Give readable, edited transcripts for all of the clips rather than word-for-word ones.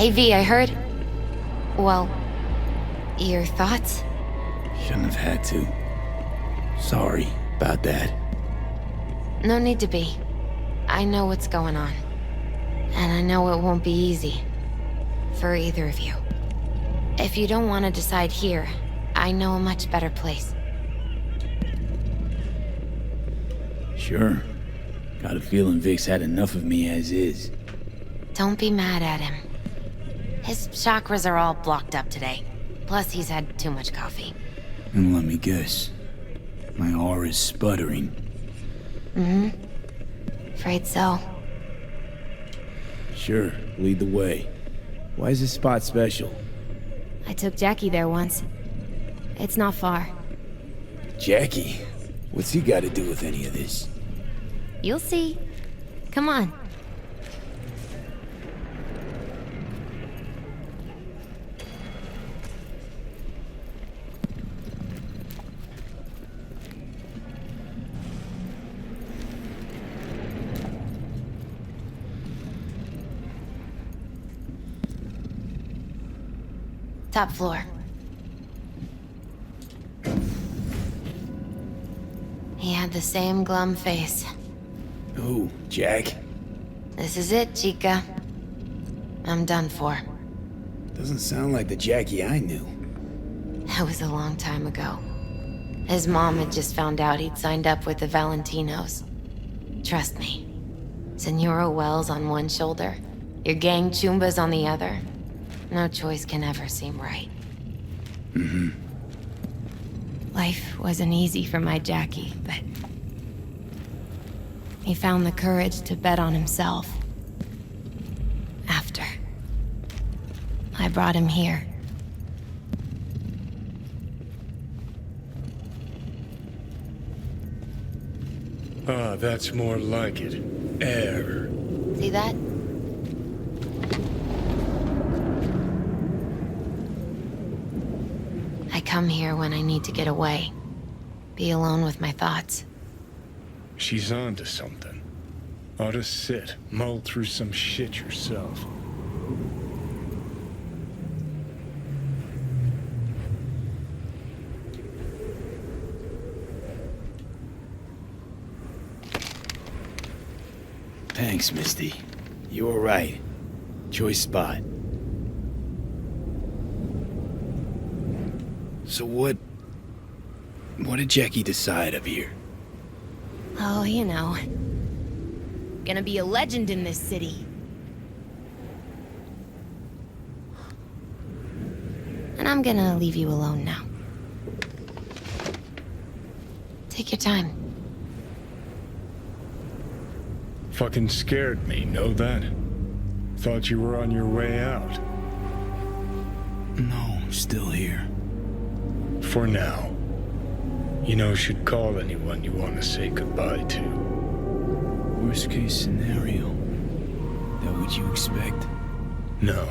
Hey V, I heard... Well, your thoughts? Shouldn't have had to. Sorry about that. No need to be. I know what's going on. And I know it won't be easy. For either of you. If you don't want to decide here, I know a much better place. Sure. Got a feeling Vic's had enough of me as is. Don't be mad at him. His chakras are all blocked up today. Plus, he's had too much coffee. And let me guess. My aura's sputtering. Mm-hmm. Afraid so. Sure, lead the way. Why is this spot special? I took Jackie there once. It's not far. Jackie? What's he got to do with any of this? You'll see. Come on. Top floor. He had the same glum face. Who, Jack? This is it, Chica. I'm done for. Doesn't sound like the Jackie I knew. That was a long time ago. His mom had just found out he'd signed up with the Valentinos. Trust me. Senora Wells on one shoulder, your gang Chumbas on the other. No choice can ever seem right. Mm-hmm. Life wasn't easy for my Jackie, but... he found the courage to bet on himself. After. I brought him here. Ah, that's more like it. Air. See that? I come here when I need to get away. Be alone with my thoughts. She's onto something. Ought to sit, mull through some shit yourself. Thanks, Misty. You were right. Choice spot. So what did Jackie decide up here? Oh, you know. Gonna be a legend in this city. And I'm gonna leave you alone now. Take your time. Fucking scared me, know that? Thought you were on your way out. No, still here. For now. You know, should call anyone you want to say goodbye to. Worst case scenario. That what you expect? No.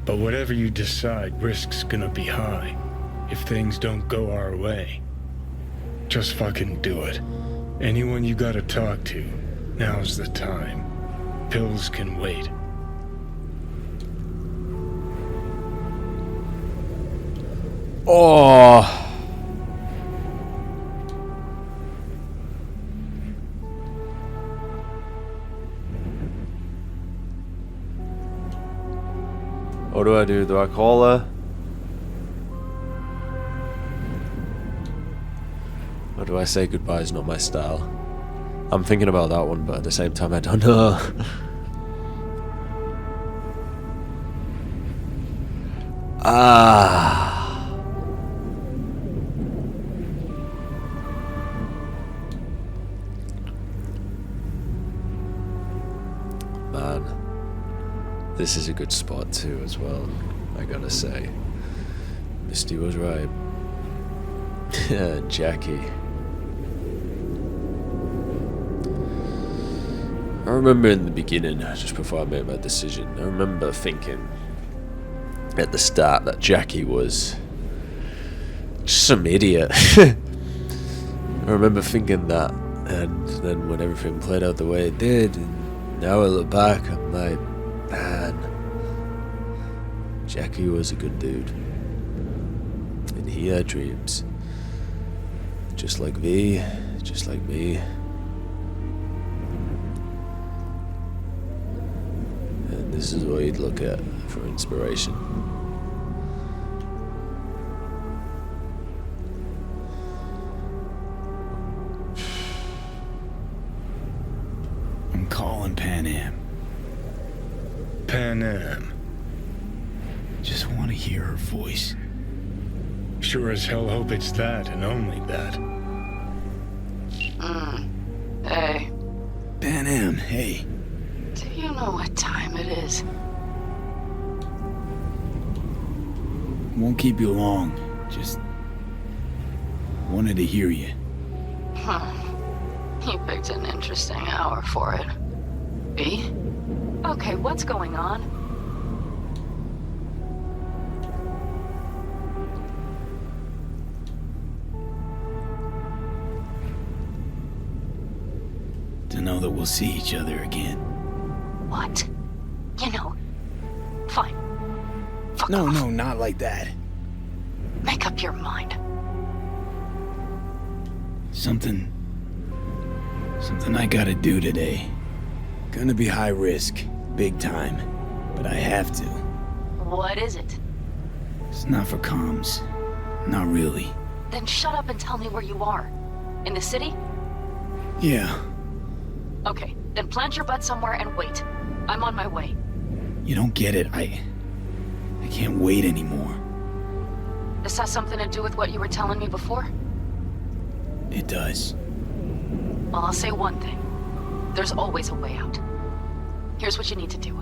But whatever you decide, risk's gonna be high. If things don't go our way. Just fucking do it. Anyone you gotta talk to, now's the time. Pills can wait. Oh. What do I do? Do I call her? Or do I say goodbye is not my style? I'm thinking about that one, but at the same time I don't know. Man, this is a good spot too as well, I gotta say. Misty was right. Jackie. I remember in the beginning, just before I made my decision, I remember thinking at the start that Jackie was just some idiot. I remember thinking that, and then when everything played out the way it did, and now I look back, I'm like, man, Jackie was a good dude. And he had dreams. Just like V, just like me. And this is what he'd look at for inspiration. I'm calling Pan Am. Pan Am. Just want to hear her voice. Sure as hell hope it's that and only that. Hey, Pan Am, hey. do you know what time it is? Won't keep you long. Just wanted to hear you. Huh. You picked an interesting hour for it. B? Okay, what's going on? To know that we'll see each other again. What? You know, fine. Fuck No, off. no, not like that. Make up your mind. Something I gotta do today. Gonna be high risk, big time, but I have to. What is it? It's not for comms. Not really. Then shut up and tell me where you are. In the city? Yeah, Okay, then plant your butt somewhere and wait. I'm on my way. you don't get it. I can't wait anymore. This has something to do with what you were telling me before? It does. Well, I'll say one thing. There's always a way out. Here's what you need to do.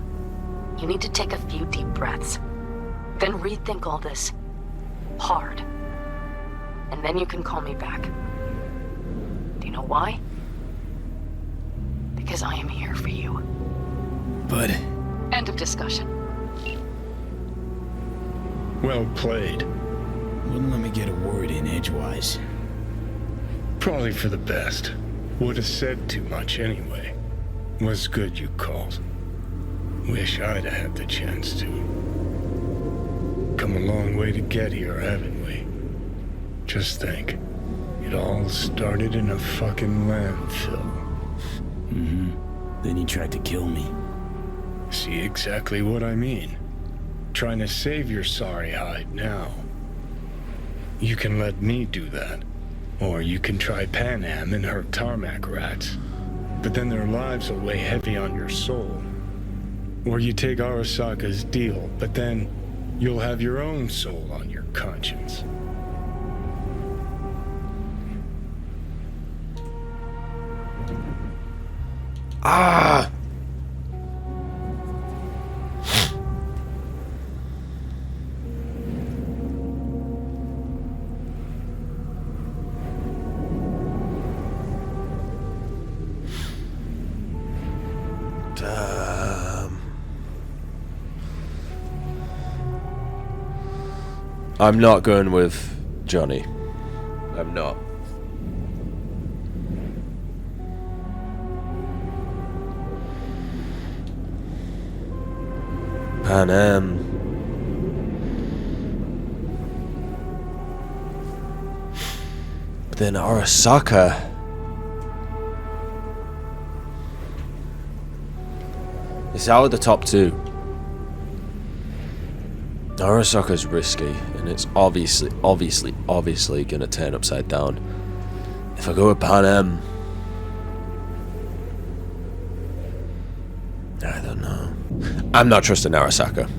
You need to take a few deep breaths. Then rethink all this. Hard. And then you can call me back. Do you know why? Because I am here for you. But End of discussion. Well played. wouldn't let me get a word in edgewise. Probably for the best. Would have said too much anyway. Was good you called. Wish I'd have had the chance to. Come a long way to get here, haven't we? Just think. It all started in a fucking landfill. Mm-hmm. Then he tried to kill me. See exactly what I mean. Trying to save your sorry hide now. You can let me do that. Or you can try Pan Am and her tarmac rats. But then their lives will weigh heavy on your soul. Or you take Arasaka's deal, but then you'll have your own soul on your conscience. Ah! I'm not going with Johnny. I'm not. Pan Am. But then Arasaka. It's out of the top two. Arasaka's risky, and it's obviously gonna turn upside down. If I go with Pan Am, I don't know. I'm not trusting Arasaka.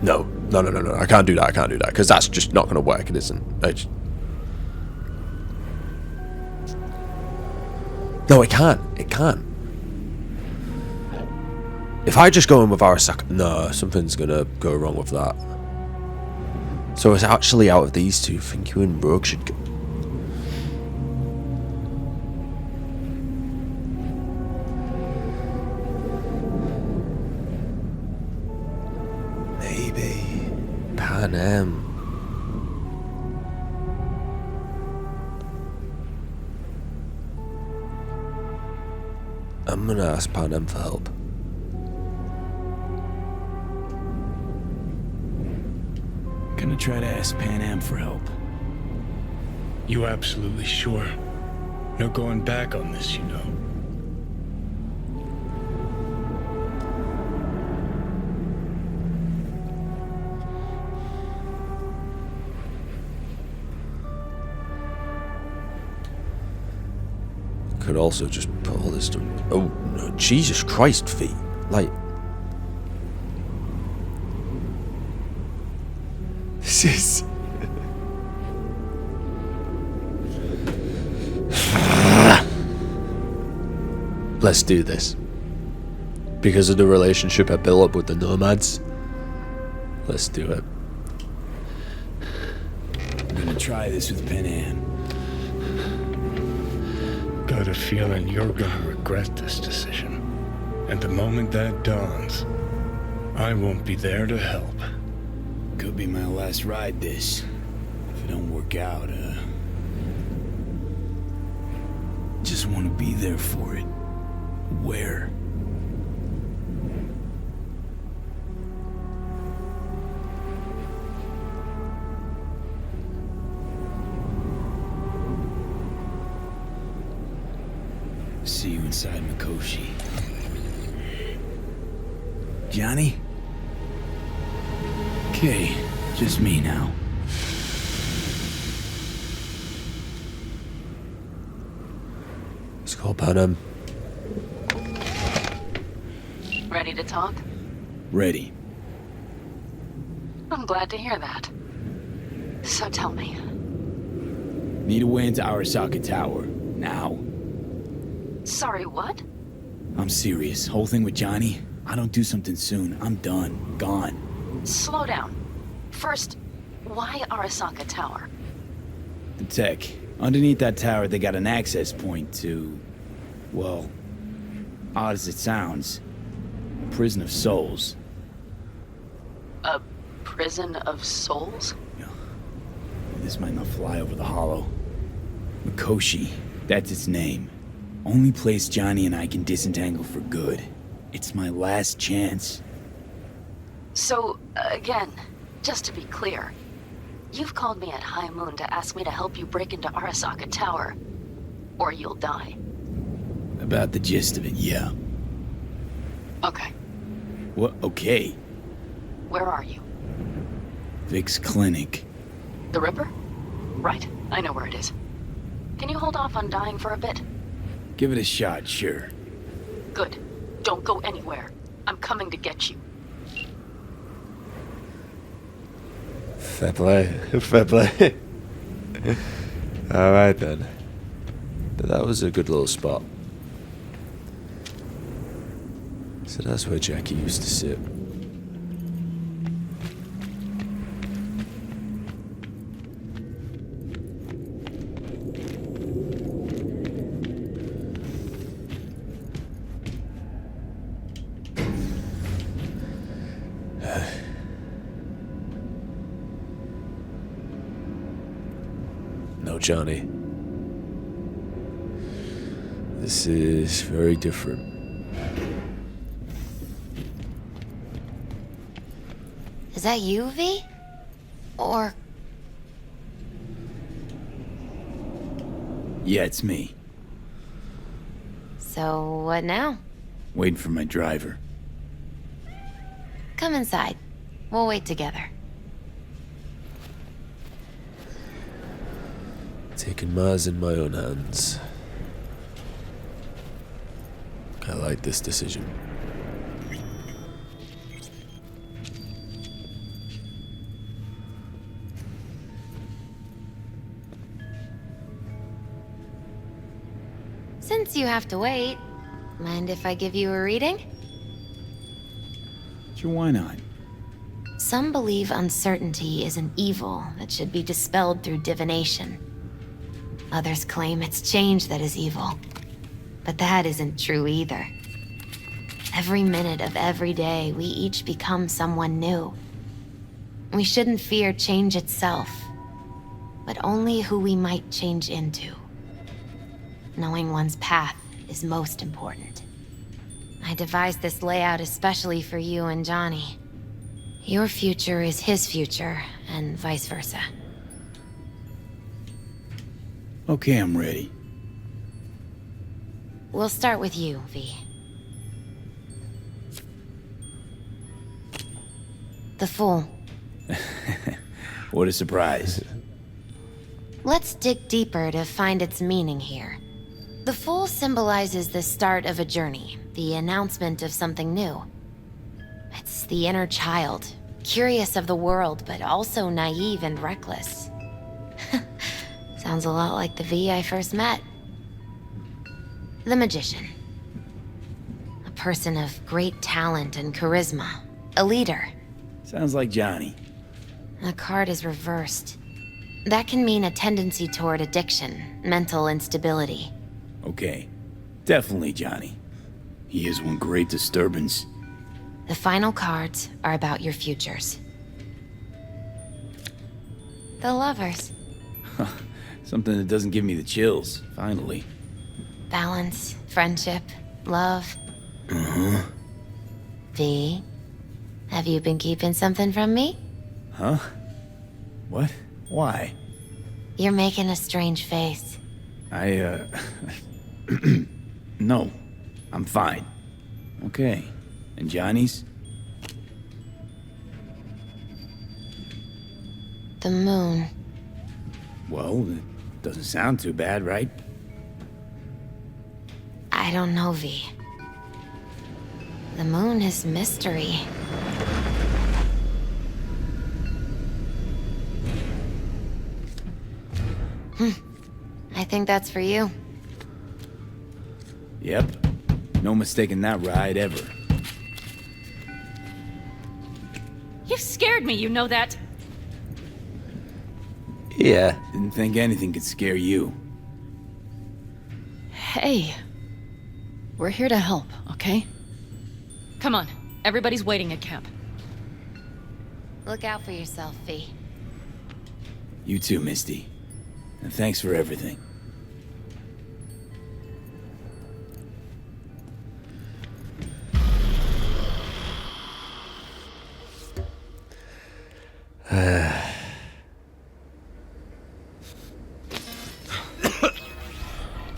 No. I can't do that. Because that's just not gonna work. It isn't. No, it can't. It can't. If I just go in with Arasaka, no, something's gonna go wrong with that. So it's actually out of these two. I think you and Rogue should go. Maybe Pan Am. I'm gonna ask Pan Am for help. Gonna try to ask Pan Am for help. You absolutely sure? No going back on this, you know. Could also just put all this stuff. Oh, no, Jesus Christ, feet. Like. This is. Let's do this. Because of the relationship I built up with the nomads. Let's do it. I'm gonna try this with Pan Am. Got a feeling you're gonna regret this decision. And the moment that dawns, I won't be there to help. Could be my last ride this. If it don't work out, just want to be there for it. Where? See you inside Mikoshi. Johnny? Okay, just me now. Let's call Panam. Ready to talk? Ready. I'm glad to hear that. So tell me, Need a way into Arasaka Tower. Now. sorry, what? I'm serious. Whole thing with Johnny, I don't do something soon, I'm done. Gone. Slow down. First, why Arasaka Tower? The tech. Underneath that tower, they got an access point to... well, odd as it sounds, a prison of souls. A prison of souls? This might not fly over the hollow. Mikoshi, that's its name. Only place Johnny and I can disentangle for good. It's my last chance. So, again, just to be clear, you've called me at High Moon to ask me to help you break into Arasaka Tower, or you'll die. About the gist of it, yeah. Okay, What? Okay. where are you? Vic's clinic. The Ripper? Right, I know where it is. Can you hold off on dying for a bit? Give it a shot, sure. Good. Don't go anywhere. I'm coming to get you. Fair play. Fair play. Alright then. That was a good little spot. So that's where Jackie used to sit. No, Johnny. This is very different. Is that you, V? Or... Yeah, it's me. so what now? Waiting for my driver. Come inside. We'll wait together. Taking matters in my own hands. I like this decision. Since you have to wait, mind if I give you a reading? Sure, why not? Some believe uncertainty is an evil that should be dispelled through divination. Others claim it's change that is evil. But that isn't true either. Every minute of every day, we each become someone new. We shouldn't fear change itself, but only who we might change into. Knowing one's path is most important. I devised this layout especially for you and Johnny. Your future is his future, and vice versa. Okay, I'm ready. We'll start with you, V. The Fool. What a surprise. Let's dig deeper to find its meaning here. The Fool symbolizes the start of a journey, the announcement of something new. It's the inner child, curious of the world, but also naive and reckless. Sounds a lot like the V I first met. The Magician. A person of great talent and charisma. A leader. Sounds like Johnny. The card is reversed. That can mean a tendency toward addiction, mental instability. Okay, definitely Johnny. He is one great disturbance. The final cards are about your futures. The Lovers. Something that doesn't give me the chills, finally. Balance, friendship, love. Uh-huh. V, have you been keeping something from me? Huh? What? Why? You're making a strange face. No. I'm fine. Okay. And Johnny's? The moon. Well, it doesn't sound too bad, right? I don't know, V. The moon is mystery. I think that's for you. Yep. No mistaking that ride ever. You scared me, you know that? Yeah. Didn't think anything could scare you. Hey. We're here to help, okay? Come on, everybody's waiting at camp. Look out for yourself, V. You too, Misty. And thanks for everything.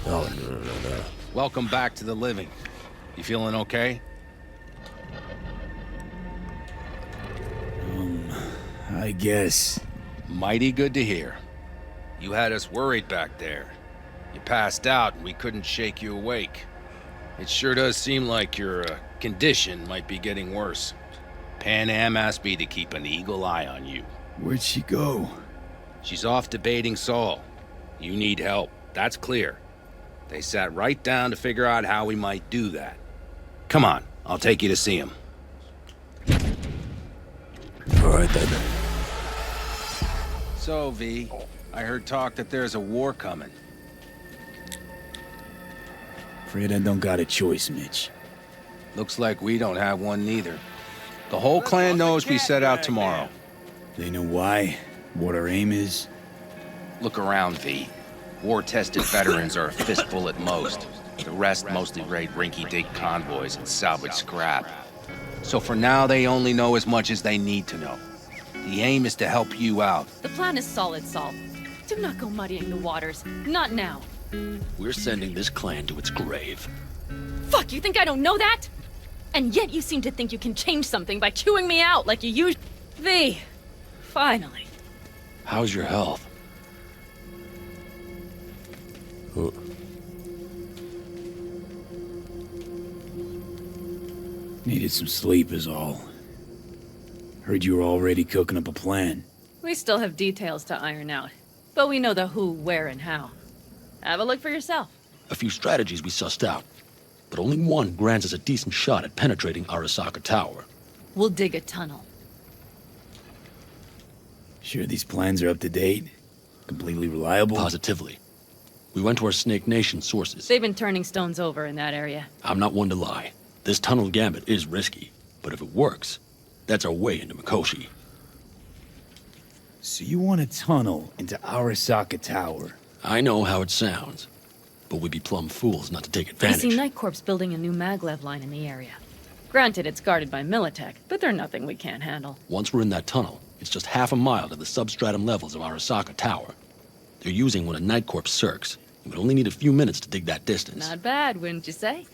Oh, no. Welcome back to the living. You feeling okay? I guess. Mighty good to hear. You had us worried back there. You passed out and we couldn't shake you awake. It sure does seem like your condition might be getting worse. Pan Am asked me to keep an eagle eye on you. Where'd she go? She's off debating Saul. You need help, that's clear. They sat right down to figure out how we might do that. Come on, I'll take you to see him. All right, then. So, V, I heard talk that there's a war coming. Afraid I don't got a choice, Mitch. Looks like we don't have one neither. The whole clan knows we set out tomorrow. They know why, what our aim is. Look around, V. War-tested veterans are a fistful at most. The rest mostly raid rinky-dink convoys and salvage scrap. So for now, they only know as much as they need to know. The aim is to help you out. The plan is solid, Saul. Do not go muddying the waters. Not now. We're sending this clan to its grave. Fuck, you think I don't know that? And yet you seem to think you can change something by chewing me out like you used... V, finally. How's your health? Needed some sleep is all. Heard you were already cooking up a plan. We still have details to iron out. But we know the who, where, and how. Have a look for yourself. A few strategies we sussed out, but only one grants us a decent shot at penetrating Arasaka Tower. We'll dig a tunnel. Sure these plans are up to date? Completely reliable? Positively. We went to our Snake Nation sources. They've been turning stones over in that area. I'm not one to lie. This tunnel gambit is risky, but if it works, that's our way into Mikoshi. So you want a tunnel into Arasaka Tower? I know how it sounds, but we'd be plumb fools not to take I advantage. see Night Corps building a new maglev line in the area. Granted, it's guarded by Militech, but they're nothing we can't handle. Once we're in that tunnel, it's just half a mile to the substratum levels of Arasaka Tower. They're using one of Nightcorp's circs. It would only need a few minutes to dig that distance. Not bad, wouldn't you say?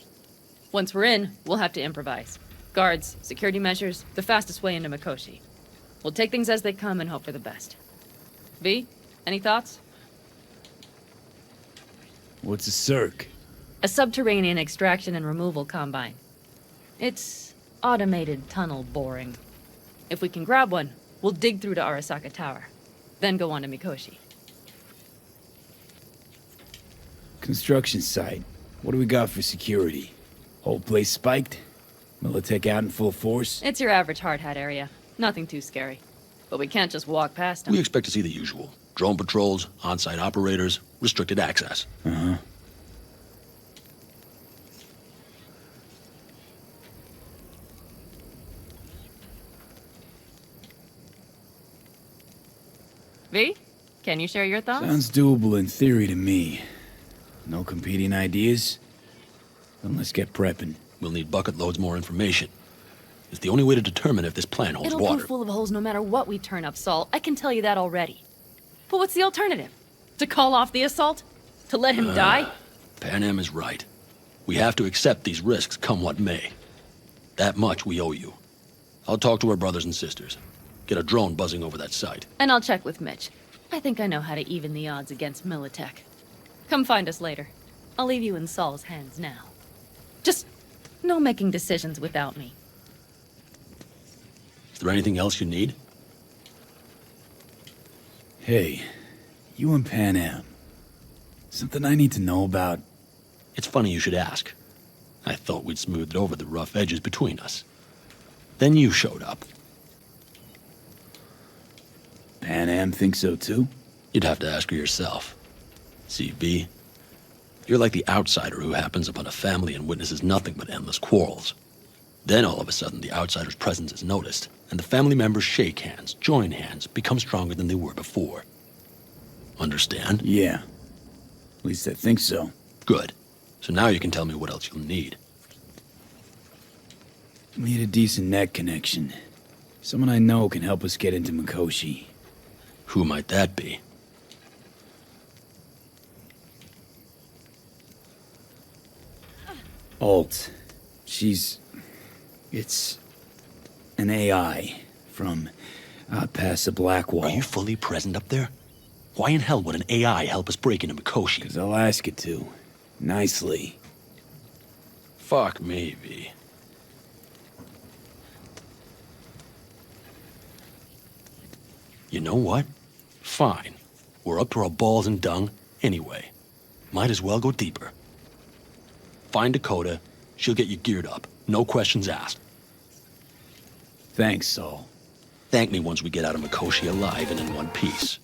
Once we're in, we'll have to improvise. Guards, security measures, the fastest way into Mikoshi. We'll take things as they come and hope for the best. V, any thoughts? What's a circ? A subterranean extraction and removal combine. It's automated tunnel boring. If we can grab one, we'll dig through to Arasaka Tower, then go on to Mikoshi. Construction site. What do we got for security? Whole place spiked? Militech out in full force? It's your average hard hat area. Nothing too scary. But we can't just walk past them. We expect to see the usual. Drone patrols, on-site operators, restricted access. Uh-huh. V, can you share your thoughts? Sounds doable in theory to me. No competing ideas? Then let's get prepping. We'll need bucket loads more information. It's the only way to determine if this plan holds It'll water. be full of holes no matter what we turn up, Saul. I can tell you that already. But what's the alternative? To call off the assault? To let him die? Pan Am is right. We have to accept these risks come what may. That much we owe you. I'll talk to our brothers and sisters. Get a drone buzzing over that site. And I'll check with Mitch. I think I know how to even the odds against Militech. Come find us later. I'll leave you in Saul's hands now. Just no making decisions without me. Is there anything else you need? Hey, you and Pan Am. Something I need to know about? It's funny you should ask. I thought we'd smoothed over the rough edges between us. Then you showed up. Pan Am thinks so too? You'd have to ask her yourself. See, V, you're like the outsider who happens upon a family and witnesses nothing but endless quarrels. Then all of a sudden the outsider's presence is noticed, and the family members shake hands, join hands, become stronger than they were before. Understand? Yeah. At least I think so. Good. So now you can tell me what else you'll need. Need a decent net connection. Someone I know can help us get into Mikoshi. Who might that be? Alt. It's an AI from out past the Black Wall. Are you fully present up there? Why in hell would an AI help us break into Mikoshi? 'Cause I'll ask it to. Nicely. Fuck me, V. You know what? Fine. We're up to our balls in dung anyway. Might as well go deeper. Find Dakota. She'll get you geared up. No questions asked. Thanks, Saul. Thank me once we get out of Mikoshi alive and in one piece.